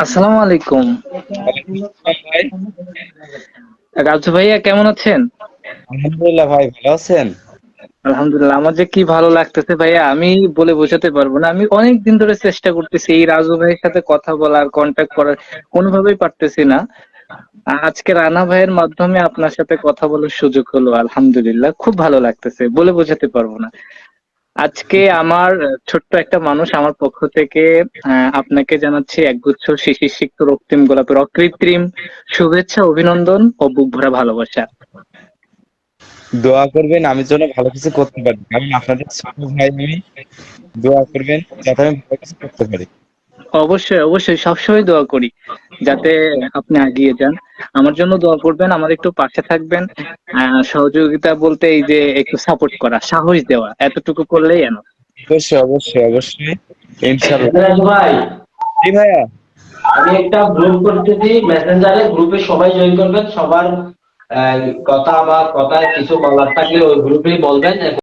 আসসালামু আলাইকুম। ওয়ালাইকুম আসসালাম ভাই। রাজু ভাইয়া কেমন আছেন? আলহামদুলিল্লাহ ভাই, ভালো আছেন? আলহামদুলিল্লাহ। আমার যে কি ভালো লাগতেছে ভাইয়া, আমি বলে বোঝাতে পারবো না। আমি অনেক দিন ধরে চেষ্টা করতেছি এই রাজু ভাইয়ের সাথে কথা বলার, কন্ট্যাক্ট করার, কোনোভাবেই পারতেছি না। আজকে রানা ভাইয়ের মাধ্যমে আপনার সাথে কথা বলার সুযোগ হলো, আলহামদুলিল্লাহ খুব ভালো লাগতেছে, বলে বোঝাতে পারবো না। আজকে আমার ছোট্ট একটা মানুষ আমার পক্ষ থেকে আপনাকে জানাচ্ছি একগুচ্ছ শিশির সিক্ত রক্তিম গোলাপের অকৃত্রিম শুভেচ্ছা, অভিনন্দন ও বুক ভরা ভালোবাসা। দোয়া করবেন আমি যেন ভালো কিছু করতে পারি, কারণ আপনাদের ছোট ভাই আমি। দোয়া করবেন যাতে আমি ভালো কিছু করতে পারি। অবশ্যই অবশ্যই সবসময় দোয়া করি যাতে আপনি এগিয়ে যান। আমার জন্য দোয়া করবেন, আমার একটু পাশে থাকবেন। সহযোগিতা বলতে এই যে একটু সাপোর্ট করা, সাহস দেওয়া, এতটুকু করলেই এনো। অবশ্যই অবশ্যই অবশ্যই, ইনশাল্লাহ। ভাই, জি ভাইয়া। আমি একটা গ্রুপ করতেছি মেসেঞ্জারে, গ্রুপে সবাই জয়েন করবেন। সবার কথা বা কথা কিছু বলার থাকলে ওই গ্রুপেই বলবেন।